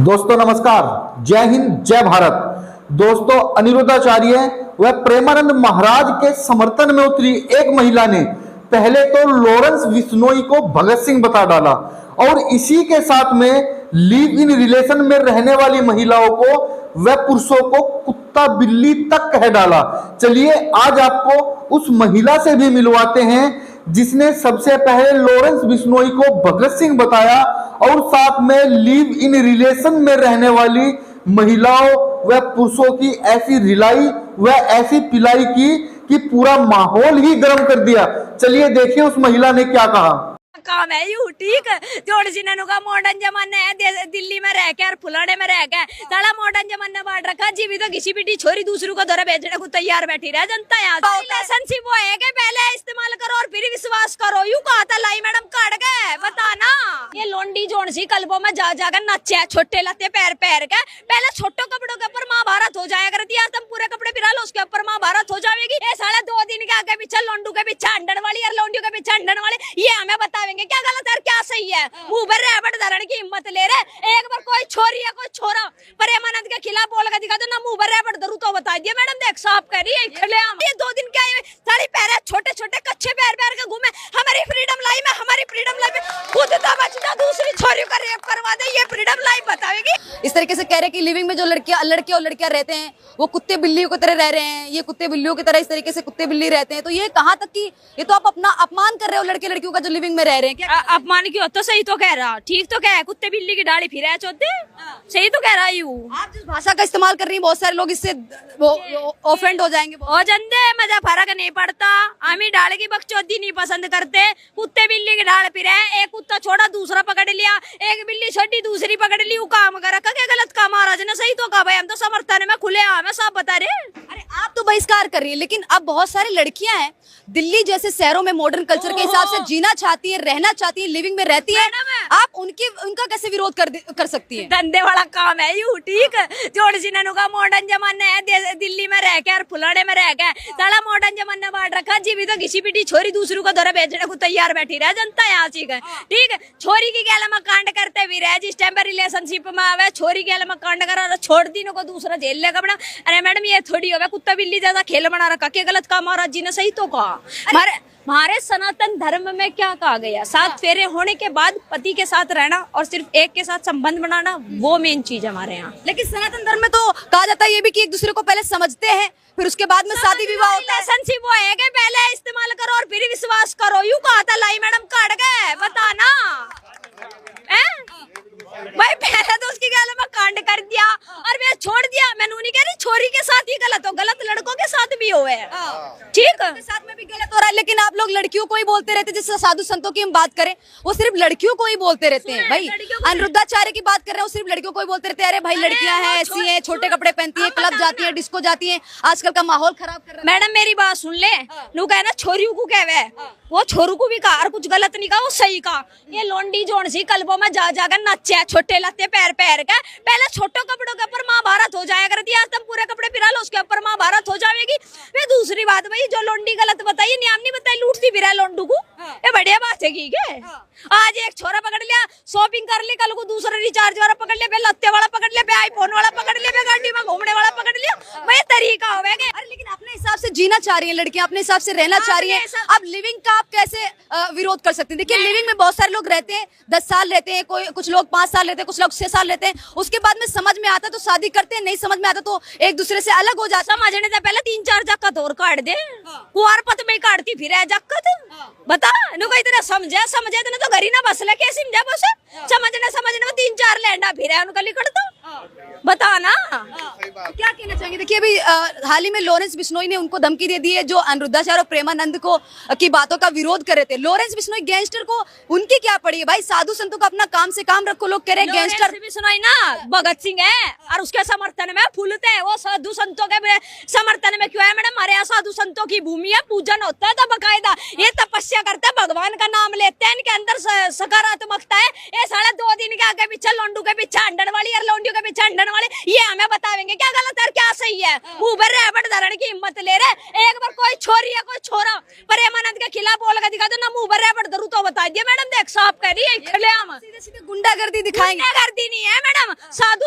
दोस्तों नमस्कार, जय हिंद, जय भारत। दोस्तों अनिरुद्धाचार्य व प्रेमानंद महाराज के समर्थन में उतरी एक महिला ने पहले तो लॉरेंस बिश्नोई को भगत सिंह बता डाला और इसी के साथ में लिव इन रिलेशन में रहने वाली महिलाओं को व पुरुषों को कुत्ता बिल्ली तक कह डाला। चलिए आज आपको उस महिला से भी मिलवाते हैं जिसने सबसे पहले लॉरेंस बिश्नोई को भगत सिंह बताया और साथ में लिव इन रिलेशन में रहने वाली महिलाओं व पुरुषों की ऐसी रिलाई व ऐसी पिलाई की कि पूरा माहौल ही गर्म कर दिया। चलिए देखिए उस महिला ने क्या कहा। काम है यू ठीक जोड़ जिन्हों का मॉडर्न जमाना है दिल्ली में रह के और फुलाने में रह के सारा मॉडर्न जमाना बांट रखा जी भी तो किसी भी छोरी दूसरों को दौरा भेजने को तैयार बैठी रह जनता है। रिलेशनशिप वो है कि पहले इस्तेमाल करो और फिर विश्वास करो। यू कहा था लाई मैडम काट गए बताना ये लोंडी जोड़ सी कल्बों में जा जाकर नाचे छोटे लत्ते पैर पैर के पहले छोटो कपड़ों के ऊपर महाभारत हो जाया करती है। तुम पूरे कपड़े फिरा लो उसके ऊपर महाभारत हो जाएगी। ये साढ़े 2 दिन के आगे पीछे लोंडू के पीछे अंडन वाली और लोंडियों के पीछे अंडन वाले ये हमें बतावे क्या गलत है क्या सही है। मुंह पर रैबट धरण की हिम्मत ले रहे एक बार कोई छोरी है कोई छोरा प्रेमानंद के खिलाफ बोल के दिखा दो ना मुंह पर रैबट धरू तो बता दिया मैडम देख साफ कह रही है खलेआम। ये 2 दिन के आए साड़ी पैर छोटे छोटे कच्चे पैर पैर के घूमे हमारी फ्रीडम लाइफ में हमारी फ्रीडम लाइफ में खुद तो बचना दूसरी छोरी का रेप करवा दे ये फ्रीडम लाइफ बतावेगी। इस तरीके से कह रहे हैं कि लिविंग में जो लड़के और लड़कियां रहते हैं वो कुत्ते बिल्लियों की तरह रह रहे हैं। ये कुत्ते बिल्लियों की तरह इस तरीके से कुत्ते बिल्ली रहते हैं तो ये कहाँ तक कि ये तो आप अपना अपमान कर रहे हो लड़के लड़कियों का जो लिविंग में रह रहे हैं। क्या अपमान क्यों तो सही तो कह रहा ठीक तो कह कुत्ते बिल्ली की डाली फिर चौथे सही तो कह रहा यू। आप जिस भाषा का इस्तेमाल कर रही हैं बहुत सारे लोग इससे ऑफेंड हो जाएंगे। ओ जंदे मजा फर्क नहीं पड़ता हम डाल की बकचोदी नहीं पसंद करते। कुत्ते बिल्ली की डाल फिर एक कुत्ता छोड़ा दूसरा पकड़ लिया एक बिल्ली छोटी दूसरी पकड़ ली वो काम कर रखा क्या गलत काम महाराज ने सही तो कहा भाई हम तो समर्थन में खुले आम सब बता रहे। अरे आप तो बहिष्कार कर रही है लेकिन अब बहुत सारी लड़कियां हैं दिल्ली जैसे शहरों में मॉडर्न कल्चर के हिसाब से जीना चाहती है रहना चाहती है लिविंग में रहती है। आप उनका कैसे विरोध कर सकती है। धंधे वाला काम है यू ठीक जोड़ जिन्हों का मॉडर्न जमाना है दिल्ली में रह के और फुलाने में रह के सारा मॉडर्न जमाना बांट रखा जी भी तो किसी भी छोरी दूसरों को दौरा भेजने को तैयार बैठी रह जनता है ठीक है। छोरी की गैला में कांड करते भी रहे जिस टाइम पर रिलेशनशिप में आवे छोरी गैला में कांड करा छोड़ दी को दूसरा झेल लेगा बना। अरे मैडम ये थोड़ी हो कुत्ता बिल्ली जैसा खेल बना रखा क्या गलत काम महाराज जी ने सही तो कहा। हमारे सनातन धर्म में क्या कहा गया 7 फेरे होने के बाद पति के साथ रहना और सिर्फ एक के साथ संबंध बनाना वो मेन चीज हमारे यहाँ। लेकिन सनातन धर्म में तो कहा जाता है ये भी कि एक दूसरे को पहले समझते हैं फिर उसके बाद में शादी विवाह होता है। रिलेशनशिप वो है कि पहले इस्तेमाल करो और फिर विश्वास करो। यू कहा था लाई मैडम काट गए बताना भाई पहले तो उसकी गैला में कांड कर दिया और मैं छोड़ दिया। मैं नहीं कह रही छोरी के साथ ही गलत हो गलत लड़कों के साथ भी हुए ठीक है साथ में भी गलत हो रहा है। लेकिन आप लोग लड़कियों को ही बोलते रहते जैसे साधु संतों की हम बात करें वो सिर्फ लड़कियों को ही बोलते रहते हैं। भाई अनिरुद्धाचार्य की बात कर रहे हैं वो सिर्फ लड़कियों को ही बोलते रहते हैं। अरे भाई लड़कियां हैं ऐसी हैं छोटे कपड़े पहनती है क्लब जाती है डिस्को जाती है आजकल का माहौल खराब कर रहा है। मैडम मेरी बात सुन ले नू कहे ना छोरियों को कहवे वो छोरू को भी कहा और कुछ गलत नहीं कहा वो सही कहा। ये लोंडी जोड़ सी कल्बों में जा जाकर नाचे छोटे लत्ते पैर पैर के पहले छोटो कपड़ों के ऊपर महाभारत हो जाया करती है। तुम पूरे कपड़े फिरा लो उसके ऊपर महाभारत हो जाएगी। फिर दूसरी बात भाई जो लोंडी गलत बताइए नियम नहीं बताई लूटती फिरा लोंडू को ये बढ़िया बात है की आज एक छोरा पकड़ लिया शॉपिंग कर ली कल को दूसरा रिचार्ज वाला पकड़ लिया लत्ते वाला पकड़ लिया आईफोन वाला पकड़ लिया गाड़ी में घूमने वाला पकड़ लिया भाई तरीका हो गया। अरे लेकिन अपने हिसाब से जीना चाह रही है लड़कियां अपने हिसाब से रहना चाह रही है। अब लिविंग का आप कैसे विरोध कर सकते हैं। देखिए लिविंग में बहुत सारे लोग रहते हैं 10 साल रहते हैं कुछ लोग 5 साल रहते हैं कुछ लोग 6 साल रहते हैं उसके बाद में समझ में आता तो शादी करते हैं नहीं समझ में आता तो एक दूसरे से अलग हो जाता। समझने से पहले 3-4 जक्कत और काट दे कुआर पत में काटती फिर जक्कत बता नु कोई तरह समझे तो घरी ना बस ले कैसे समझा बस समझने में 3-4 लैंडा फिर उनका लिखट तो बता ना क्या कहना चाहेंगे। देखिए अभी हाल ही में लॉरेंस बिश्नोई ने उनको धमकी दे दी है जो अनिरुद्धाचार्य और प्रेमानंद को की बातों का विरोध कर रहे थे। लॉरेंस बिश्नोई गैंगस्टर को उनकी क्या पड़ी है भाई साधु संतों को अपना काम से काम रखो। लोग कह रहे हैं गैंगस्टर बिश्नोई ना भगत सिंह है और उसके समर्थन में फूलते हैं वो साधु संतों के समर्थन में क्यों है मैडम। हमारे यहाँ साधु संतों की भूमि है पूजन होता है तो बकायदा ये तपस्या करते हैं भगवान का नाम लेते हैं इनके अंदर सकारात्मकता है। ये साढ़े 2 दिन के आगे पीछे लोंडू के पीछे अंडन वाली और लोंडियों के पीछे अंडन वाले ये हमें बतावेंगे क्या गलत है क्या सही है। मुंह पर रैबट धरण की हिम्मत ले रहे एक बार कोई छोरी है कोई छोरा प्रेमानंद के खिलाफ बोल के दिखा दो ना मुंह पर रैबट धरू तो बता दिया मैडम देख साफ कह रही है खलेआम सीधे गुंडागर्दी दिखाएंगे। गुंडागर्दी नहीं है मैडम साधु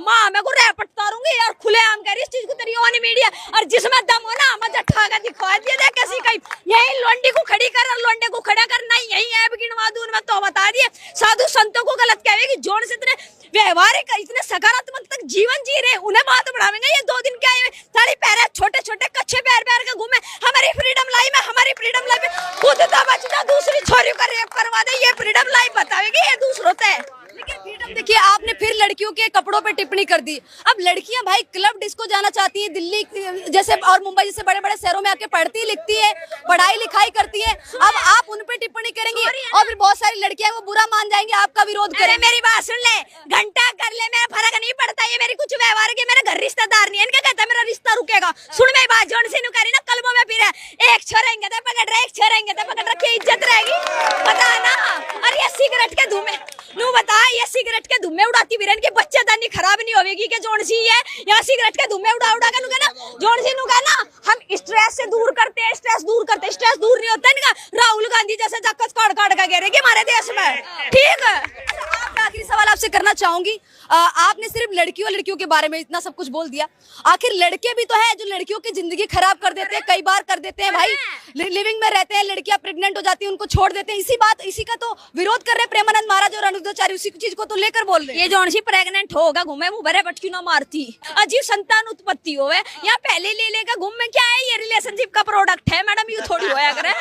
माँ मैं को रैपट तारूंगी यार, खुले आम कह रही इस चीज को तेरी ऑन मीडिया, और जिसमें दम हो ना मत ठा के दिखा दिया दे कैसी कहीं, यही लोंडी को खड़ी कर और लोंडे को खड़ा कर, नहीं यही ऐप गिनवा दूं मैं तो बता दिए। साधु संतों को गलत कहेगी, जोन से इतने व्यवहारिक इतने सकारात्मक तक जीवन जी रहे उन्हें बात बढ़ावेंगे। ये 2 दिन के आए साड़ी पैर छोटे छोटे कच्चे पैर के घूमे, हमारी फ्रीडम लाइफ में, हमारी फ्रीडम लाइफ में खुद तो बचना दूसरी छोरी का रेप करवा दे, ये फ्रीडम लाइफ बतावेगी ये दूसरों से। लेकिन फ्रीडम देखिए, आपने फिर लड़कियों के कपड़ों पे टिप्पणी कर दी। अब लड़कियां भाई क्लब डिस्को जाना चाहती हैं, दिल्ली जैसे और मुंबई जैसे बड़े बड़े शहरों में आके पढ़ती लिखती है, पढ़ाई लिखाई करती है, अब आप उन पे टिप्पणी करेंगी और फिर बहुत सारी लड़कियां वो बुरा मान जाएंगे, आपका विरोध करें। मेरी बात सुन ले, घंटा कर ले, मेरा फर्क नहीं पड़ता, ये मेरी कुछ व्यवहार के, मेरे घर रिश्तेदार नहीं है, इनका कहता है मेरा रिश्ता रुकेगा। सुन मेरी बात, जोन से करी ना कलमों में फिर एक छोरेंगे तो पकड़ रहे, एक छोरेंगे तो पकड़ रखे, इज्जत रहेगी बता ना। अरे ये सिगरेट के धुएं नू बता, ये सिगरेट के धुएं उड़ाती बिरन के बच्चेदानी खराब नहीं होगी के जोन सी है, या सिगरेट के धुएं उड़ा उड़ा के नु ना जोन सी नु ना हम स्ट्रेस से दूर करते हैं, स्ट्रेस दूर करते हैं, स्ट्रेस दूर नहीं होता इनका। राहुल गांधी जैसे जक्कस काट काट के गिरेगी हमारे देश में, ठीक है। आपका आखिरी सवाल आपसे करना चाहूंगी, आपने सिर्फ लड़कियों के बारे में इतना सब कुछ बोल दिया, आखिर लड़के भी तो है जो लड़कियों की जिंदगी खराब कर देते हैं, कई बार कर देते हैं भाई, लिविंग में रहते हैं, लड़कियां प्रेग्नेंट हो जाती हैं, उनको छोड़ देते हैं, इसी का तो विरोध कर रहे हैं प्रेमानंद महाराज और अनिरुद्धाचार्य, उसी चीज को तो लेकर बोल रहे हैं। ये जोन सी प्रेग्नेंट होगा घूमे मुंह भरे पटकी ना मारती, अजीब संतान उत्पत्ति होवे, यहाँ पहले ले लेगा घूम में क्या है, ये रिलेशनशिप का प्रोडक्ट है मैडम, ये थोड़ी होया करे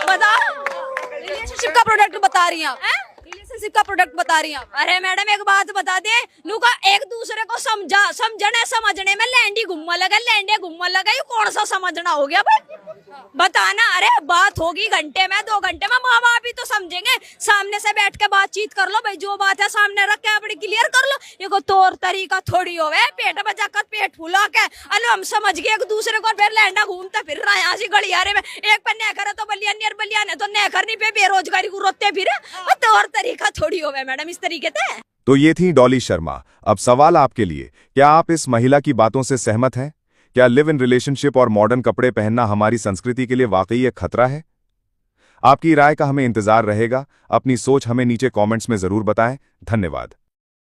बता। रिलेशनशिप का प्रोडक्ट बता रही हैं आप, रिलेशनशिप का प्रोडक्ट बता रही हैं आप। अरे मैडम एक बात बता दे, नुका एक दूसरे को समझने में लैंडी घुम्मा लगा, लैंडे घुम्मा लगा, ये कौन सा समझना हो गया भाई बताना। अरे बात होगी घंटे में 2 घंटे में, माँ बाप भी तो समझेंगे, सामने से बैठ के बातचीत कर लो भाई, जो बात है सामने रख के अपनी क्लियर कर लो, ये को तौर तरीका थोड़ी होवे पेट में जाकर पेट फुला के। अरे हम समझ गए एक दूसरे को, फिर लैंडा घूमता फिर रहा यहाँ से गलियारे में, एक पे नेकर है तो बलिया नियर बलिया ने तो नेकर नहीं पे बेरोजगारी को रोते फिर, तौर तरीका थोड़ी होवे मैडम इस तरीके से। तो ये थी डॉली शर्मा। अब सवाल आपके लिए, क्या आप इस महिला की बातों से सहमत हैं? क्या लिव इन रिलेशनशिप और मॉडर्न कपड़े पहनना हमारी संस्कृति के लिए वाकई एक खतरा है? आपकी राय का हमें इंतजार रहेगा। अपनी सोच हमें नीचे कमेंट्स में जरूर बताएं। धन्यवाद।